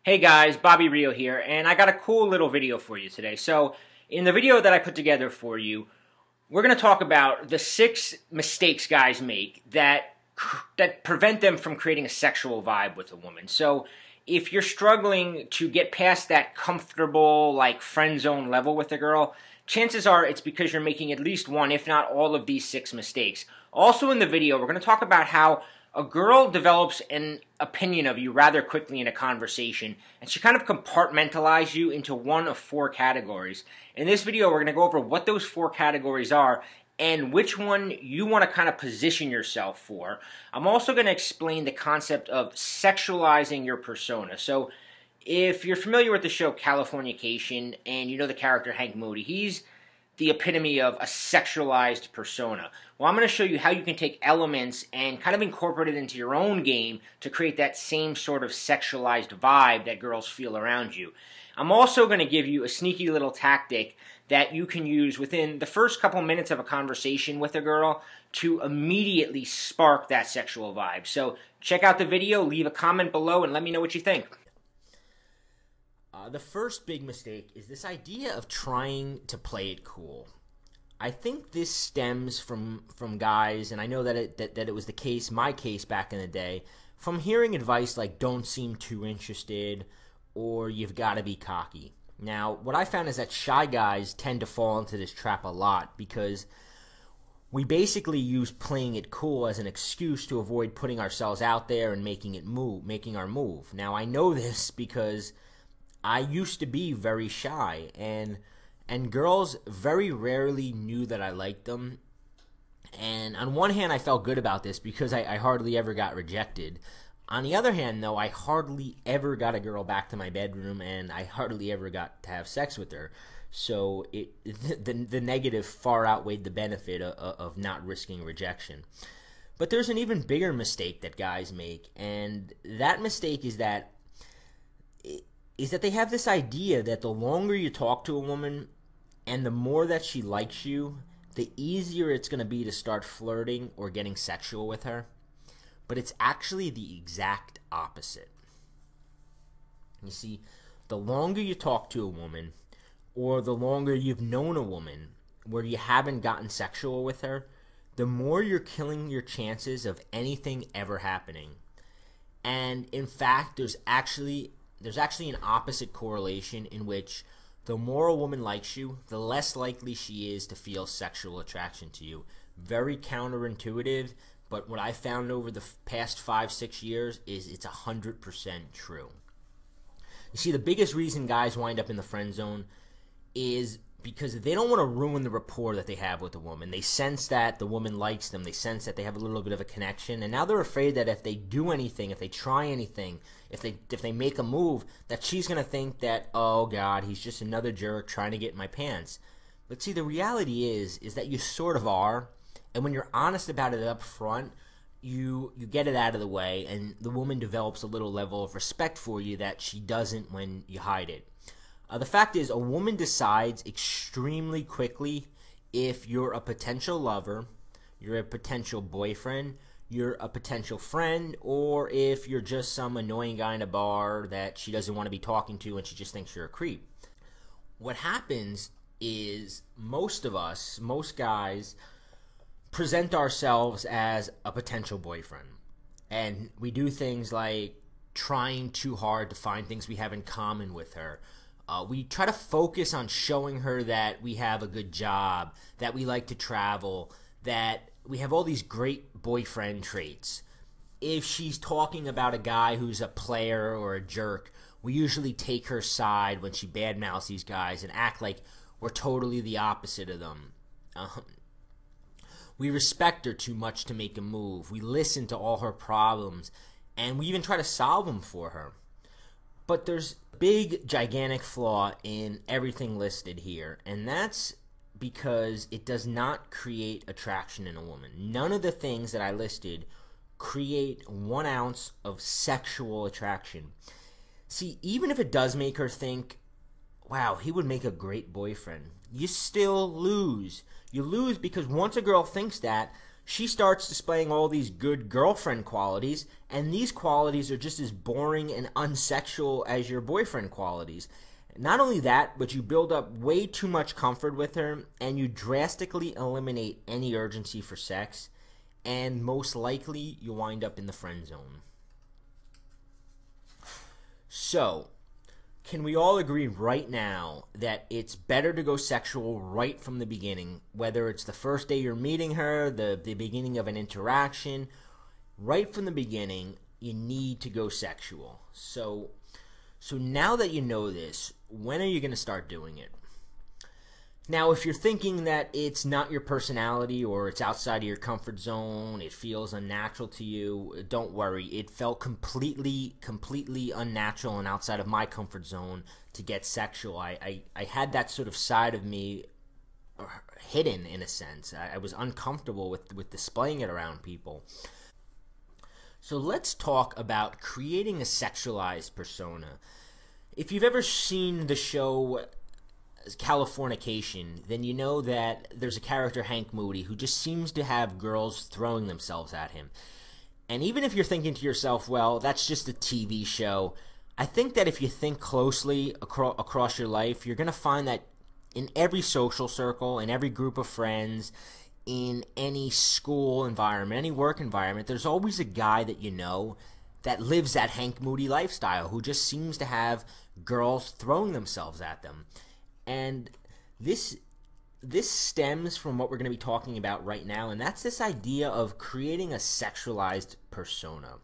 Hey guys, Bobby Rio here, and I got a cool little video for you today. So, in the video that I put together for you, we're going to talk about the 6 mistakes guys make that prevent them from creating a sexual vibe with a woman. So, if you're struggling to get past that comfortable, like, friend zone level with a girl, chances are it's because you're making at least one, if not all of these 6 mistakes. Also in the video, we're going to talk about how a girl develops an opinion of you rather quickly in a conversation, and she kind of compartmentalizes you into one of 4 categories. In this video, we're going to go over what those 4 categories are and which one you want to kind of position yourself for. I'm also going to explain the concept of sexualizing your persona. So if you're familiar with the show Californication and you know the character Hank Moody, he's the epitome of a sexualized persona. Well, I'm going to show you how you can take elements and kind of incorporate it into your own game to create that same sort of sexualized vibe that girls feel around you. I'm also going to give you a sneaky little tactic that you can use within the first couple minutes of a conversation with a girl to immediately spark that sexual vibe. So check out the video, leave a comment below, and let me know what you think. The first big mistake is this idea of trying to play it cool. I think this stems from guys, and I know that it was the case, my case back in the day, from hearing advice like don't seem too interested or you've got to be cocky. Now, what I found is that shy guys tend to fall into this trap a lot because we basically use playing it cool as an excuse to avoid putting ourselves out there and making our move. Now, I know this because I used to be very shy, and girls very rarely knew that I liked them. And on one hand, I felt good about this because I hardly ever got rejected. On the other hand, though, I hardly ever got a girl back to my bedroom, and I hardly ever got to have sex with her. So the negative far outweighed the benefit of not risking rejection. But there's an even bigger mistake that guys make, and that mistake is that they have this idea that the longer you talk to a woman and the more that she likes you, the easier it's going to be to start flirting or getting sexual with her. But it's actually the exact opposite. You see, the longer you talk to a woman or the longer you've known a woman where you haven't gotten sexual with her, the more you're killing your chances of anything ever happening. And in fact, there's actually an opposite correlation in which the more a woman likes you, the less likely she is to feel sexual attraction to you. Very counterintuitive, but what I found over the past 5-6 years is it's 100% true. You see, the biggest reason guys wind up in the friend zone is because they don't want to ruin the rapport that they have with the woman. They sense that the woman likes them. They sense that they have a little bit of a connection. And now they're afraid that if they do anything, if they try anything, if they make a move, that she's going to think that, oh, God, he's just another jerk trying to get in my pants. But see, the reality is that you sort of are. And when you're honest about it up front, you get it out of the way, and the woman develops a little level of respect for you that she doesn't when you hide it. The fact is, a woman decides extremely quickly if you're a potential lover, you're a potential boyfriend, you're a potential friend, or if you're just some annoying guy in a bar that she doesn't want to be talking to and she just thinks you're a creep. What happens is most guys, present ourselves as a potential boyfriend. And we do things like trying too hard to find things we have in common with her. We try to focus on showing her that we have a good job, that we like to travel, that we have all these great boyfriend traits. If she's talking about a guy who's a player or a jerk, we usually take her side when she badmouths these guys and act like we're totally the opposite of them. We respect her too much to make a move. We listen to all her problems, and we even try to solve them for her. But there's a big, gigantic flaw in everything listed here, and that's because it does not create attraction in a woman. None of the things that I listed create 1 ounce of sexual attraction. See, even if it does make her think, wow, he would make a great boyfriend, you still lose. You lose because once a girl thinks that, She starts displaying all these good girlfriend qualities, and these qualities are just as boring and unsexual as your boyfriend qualities. Not only that, but you build up way too much comfort with her, and you drastically eliminate any urgency for sex, and most likely you wind up in the friend zone. So, can we all agree right now that it's better to go sexual right from the beginning, whether it's the first day you're meeting her, the beginning of an interaction, right from the beginning, you need to go sexual. So now that you know this, when are you going to start doing it? Now, if you're thinking that it's not your personality or it's outside of your comfort zone, it feels unnatural to you, don't worry. It felt completely unnatural and outside of my comfort zone to get sexual. I had that sort of side of me hidden, in a sense. I was uncomfortable with displaying it around people. So let's talk about creating a sexualized persona. If you've ever seen the show Californication, then you know that there's a character, Hank Moody, who just seems to have girls throwing themselves at him. And even if you're thinking to yourself, well, that's just a TV show, I think that if you think closely across your life, you're going to find that in every social circle, in every group of friends, in any school environment, any work environment, there's always a guy that you know that lives that Hank Moody lifestyle, who just seems to have girls throwing themselves at them. And this stems from what we're going to be talking about right now, and that's this idea of creating a sexualized persona.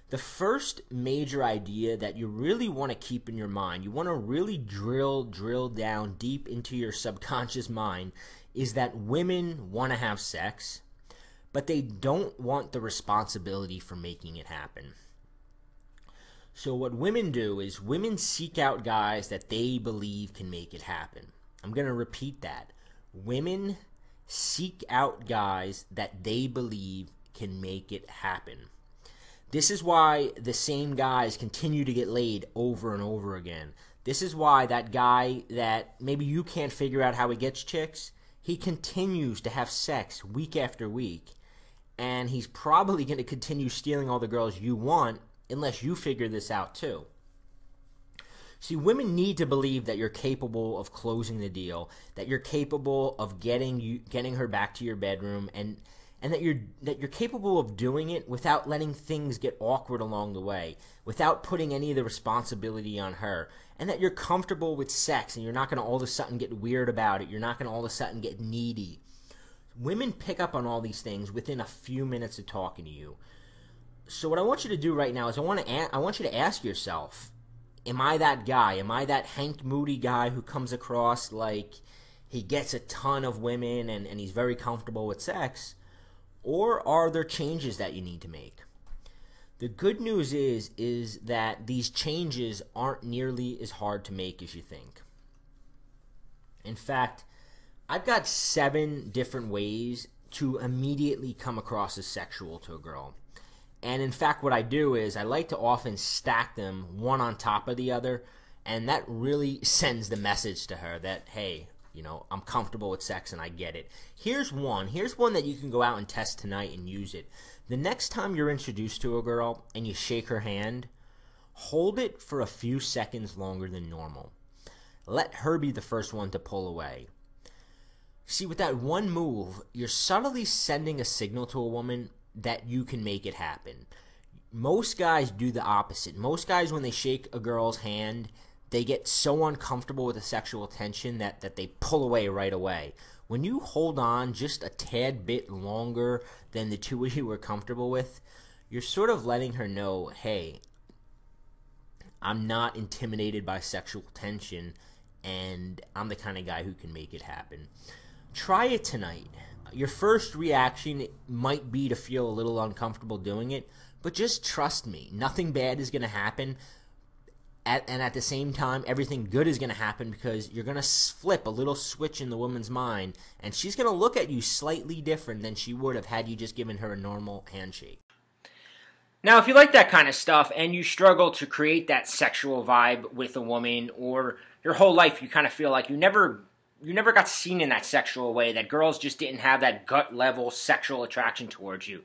The first major idea that you really want to keep in your mind, you want to really drill down deep into your subconscious mind, is that women want to have sex, but they don't want the responsibility for making it happen. So what women do is women seek out guys that they believe can make it happen. I'm going to repeat that. Women seek out guys that they believe can make it happen. This is why the same guys continue to get laid over and over again. This is why that guy that maybe you can't figure out how he gets chicks, he continues to have sex week after week, and he's probably going to continue stealing all the girls you want unless you figure this out too. See, women need to believe that you're capable of closing the deal, that you're capable of getting her back to your bedroom, and that you're capable of doing it without letting things get awkward along the way, without putting any of the responsibility on her, and that you're comfortable with sex and you're not going to all of a sudden get weird about it. You're not going to all of a sudden get needy. Women pick up on all these things within a few minutes of talking to you. So what I want you to do right now is I want you to ask yourself, am I that guy? Am I that Hank Moody guy who comes across like he gets a ton of women and he's very comfortable with sex? Or are there changes that you need to make? The good news is that these changes aren't nearly as hard to make as you think. In fact, I've got 7 different ways to immediately come across as sexual to a girl. And in fact, what I do is I like to often stack them one on top of the other, and that really sends the message to her that, hey, I'm comfortable with sex and I get it. Here's one that you can go out and test tonight and use it. The next time you're introduced to a girl and you shake her hand, hold it for a few seconds longer than normal. Let her be the first one to pull away. See, with that one move, you're subtly sending a signal to a woman that you can make it happen. Most guys do the opposite. Most guys, when they shake a girl's hand, they get so uncomfortable with the sexual tension that they pull away right away. When you hold on just a tad bit longer than the two of you were comfortable with, you're sort of letting her know, hey, I'm not intimidated by sexual tension, and I'm the kind of guy who can make it happen. Try it tonight. Your first reaction might be to feel a little uncomfortable doing it, but just trust me, nothing bad is going to happen. And at the same time, everything good is going to happen because you're going to flip a little switch in the woman's mind, and she's going to look at you slightly different than she would have had you just given her a normal handshake. Now, if you like that kind of stuff and you struggle to create that sexual vibe with a woman, or your whole life you kind of feel like you never you never got seen in that sexual way, that girls just didn't have that gut level sexual attraction towards you,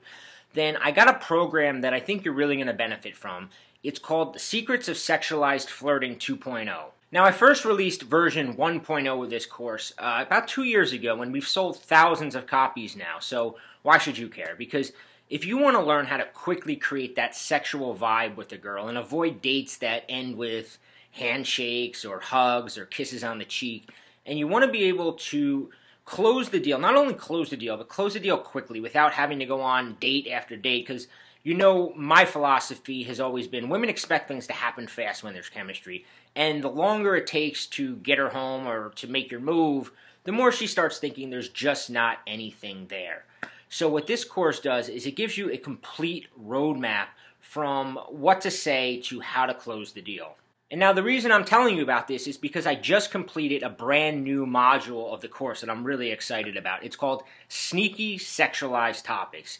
then I got a program that I think you're really going to benefit from. It's called The Secrets of Sexualized Flirting 2.0. Now, I first released version 1.0 of this course about 2 years ago, and we've sold thousands of copies now, so why should you care? Because if you want to learn how to quickly create that sexual vibe with a girl and avoid dates that end with handshakes or hugs or kisses on the cheek, and you want to be able to close the deal, not only close the deal, but close the deal quickly without having to go on date after date, because you know my philosophy has always been women expect things to happen fast when there's chemistry, and the longer it takes to get her home or to make your move, the more she starts thinking there's just not anything there. So what this course does is it gives you a complete roadmap from what to say to how to close the deal. And now the reason I'm telling you about this is because I just completed a brand new module of the course that I'm really excited about. It's called Sneaky Sexualized Topics.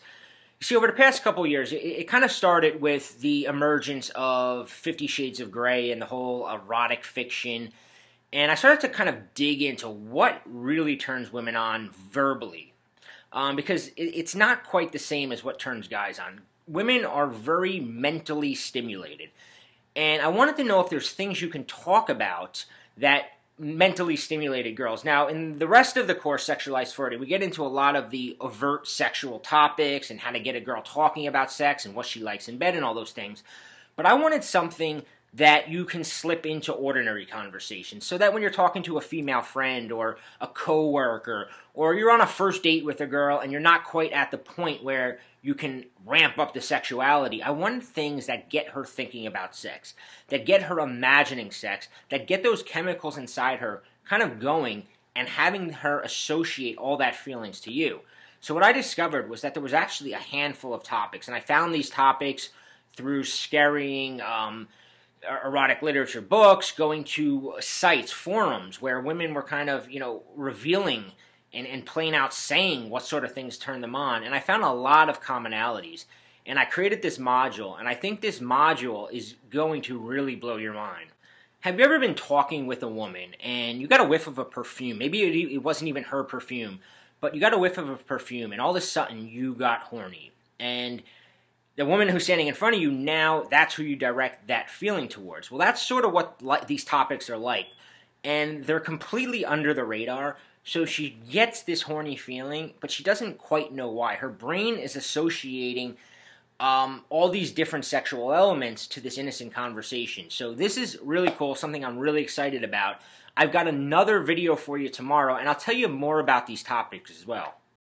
You see, over the past couple of years, it kind of started with the emergence of 50 Shades of Grey and the whole erotic fiction. And I started to kind of dig into what really turns women on verbally. Because it's not quite the same as what turns guys on. Women are very mentally stimulated. And I wanted to know if there's things you can talk about that mentally stimulated girls. Now, in the rest of the course, Sexualized Flirting, we get into a lot of the overt sexual topics and how to get a girl talking about sex and what she likes in bed and all those things. But I wanted something that you can slip into ordinary conversations, so that when you're talking to a female friend or a coworker, or you're on a first date with a girl and you're not quite at the point where you can ramp up the sexuality, I want things that get her thinking about sex, that get her imagining sex, that get those chemicals inside her kind of going and having her associate all that feelings to you. So what I discovered was that there was actually a handful of topics, and I found these topics through scouring erotic literature books, going to sites, forums, where women were kind of, revealing and plain out saying what sort of things turn them on. And I found a lot of commonalities. And I created this module, and I think this module is going to really blow your mind. Have you ever been talking with a woman, and you got a whiff of a perfume? Maybe it wasn't even her perfume, but you got a whiff of a perfume, and all of a sudden you got horny. And the woman who's standing in front of you, now that's who you direct that feeling towards. Well, that's sort of what these topics are like. And they're completely under the radar. So she gets this horny feeling, but she doesn't quite know why. Her brain is associating all these different sexual elements to this innocent conversation. So this is really cool, something I'm really excited about. I've got another video for you tomorrow, and I'll tell you more about these topics as well.